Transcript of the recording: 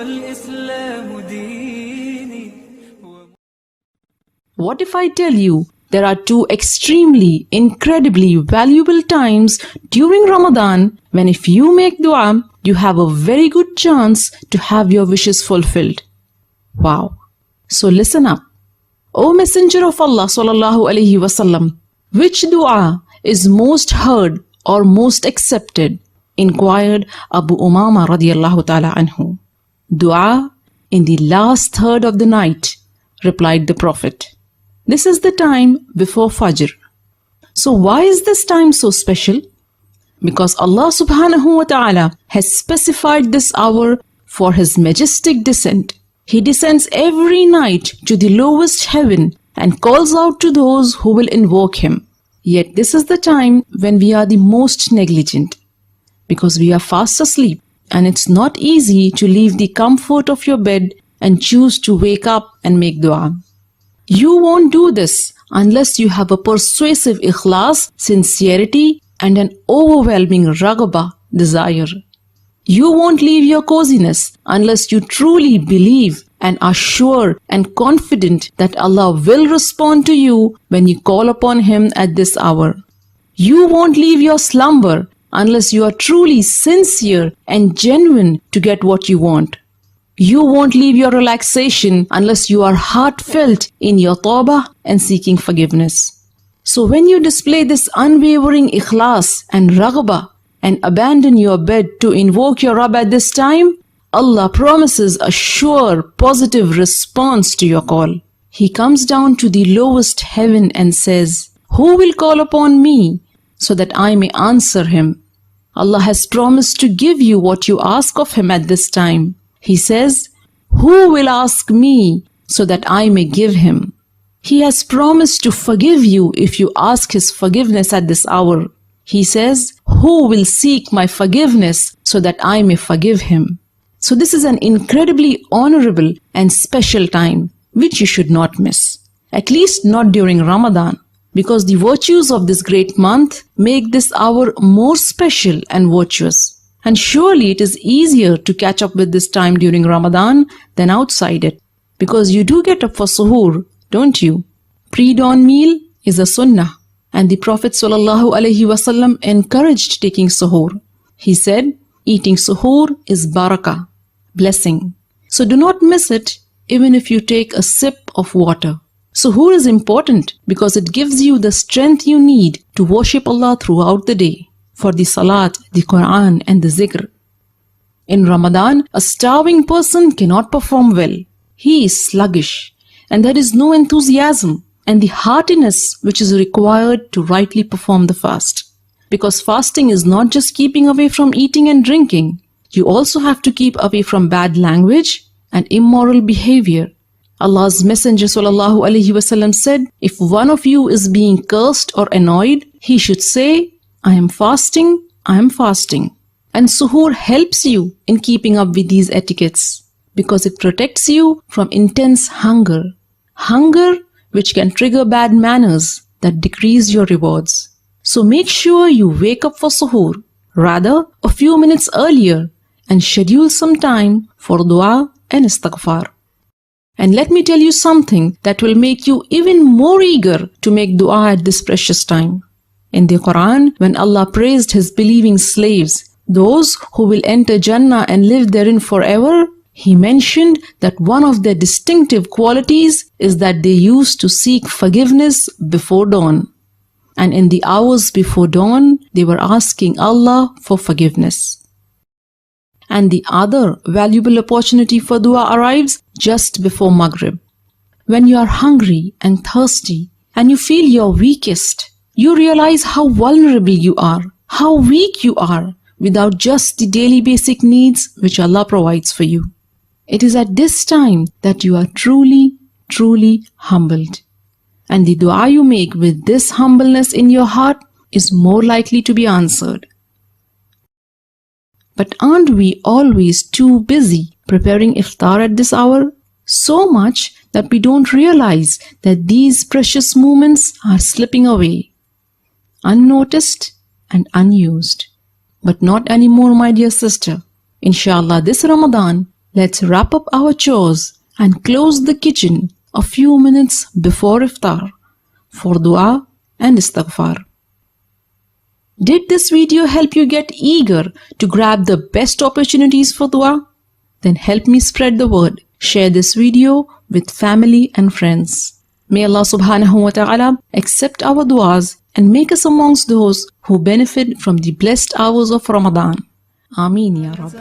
والإسلام ديني. What if I tell you there are two extremely, incredibly valuable times during Ramadan when if you make dua, you have a very good chance to have your wishes fulfilled. Wow. So listen up. O Messenger of Allah sallallahu alaihi wasallam, which dua is most heard or most accepted? Inquired Abu Umama radiallahu ta'ala anhu. Dua in the last third of the night, replied the Prophet. This is the time before Fajr. So why is this time so special? Because Allah subhanahu wa ta'ala has specified this hour for His majestic descent. He descends every night to the lowest heaven and calls out to those who will invoke Him. Yet this is the time when we are the most negligent, because we are fast asleep and it's not easy to leave the comfort of your bed and choose to wake up and make dua. You won't do this unless you have a persuasive ikhlas, sincerity, and an overwhelming raghaba, desire. You won't leave your coziness unless you truly believe and are sure and confident that Allah will respond to you when you call upon Him at this hour. You won't leave your slumber unless you are truly sincere and genuine to get what you want. You won't leave your relaxation unless you are heartfelt in your tawbah and seeking forgiveness. So when you display this unwavering ikhlas and raghbah and abandon your bed to invoke your Rabb at this time, Allah promises a sure positive response to your call. He comes down to the lowest heaven and says, "Who will call upon me so that I may answer him?" Allah has promised to give you what you ask of Him at this time. He says, "Who will ask me so that I may give him?" He has promised to forgive you if you ask His forgiveness at this hour. He says, "Who will seek my forgiveness so that I may forgive him?" So this is an incredibly honorable and special time which you should not miss. At least not during Ramadan, because the virtues of this great month make this hour more special and virtuous. And surely it is easier to catch up with this time during Ramadan than outside it, because you do get up for suhoor, don't you? Pre-dawn meal is a sunnah, and the Prophet ﷺ encouraged taking suhoor. He said, eating suhoor is barakah, blessing. So do not miss it even if you take a sip of water. Suhoor is important because it gives you the strength you need to worship Allah throughout the day, for the salat, the Quran and the zikr. In Ramadan, a starving person cannot perform well. He is sluggish and there is no enthusiasm and the heartiness which is required to rightly perform the fast. Because fasting is not just keeping away from eating and drinking. You also have to keep away from bad language and immoral behavior. Allah's Messenger ﷺ said, if one of you is being cursed or annoyed, he should say, "I am fasting, I am fasting." And suhoor helps you in keeping up with these etiquettes because it protects you from intense hunger. Hunger which can trigger bad manners that decrease your rewards. So make sure you wake up for suhoor, rather a few minutes earlier, and schedule some time for dua and istighfar. And let me tell you something that will make you even more eager to make dua at this precious time. In the Quran, when Allah praised His believing slaves, those who will enter Jannah and live therein forever, He mentioned that one of their distinctive qualities is that they used to seek forgiveness before dawn. And in the hours before dawn, they were asking Allah for forgiveness. And the other valuable opportunity for dua arrives just before Maghrib. When you are hungry and thirsty and you feel your weakest, you realize how vulnerable you are, how weak you are without just the daily basic needs which Allah provides for you. It is at this time that you are truly humbled. And the dua you make with this humbleness in your heart is more likely to be answered. But aren't we always too busy preparing iftar at this hour? So much that we don't realize that these precious moments are slipping away, unnoticed and unused. But not anymore, my dear sister. Inshallah, this Ramadan, Let's wrap up our chores and close the kitchen a few minutes before iftar for dua and istighfar. Did this video help you get eager to grab the best opportunities for dua? Then help me spread the word. Share this video with family and friends. May Allah subhanahu wa ta'ala accept our duas and make us amongst those who benefit from the blessed hours of Ramadan. Ameen ya Rabb.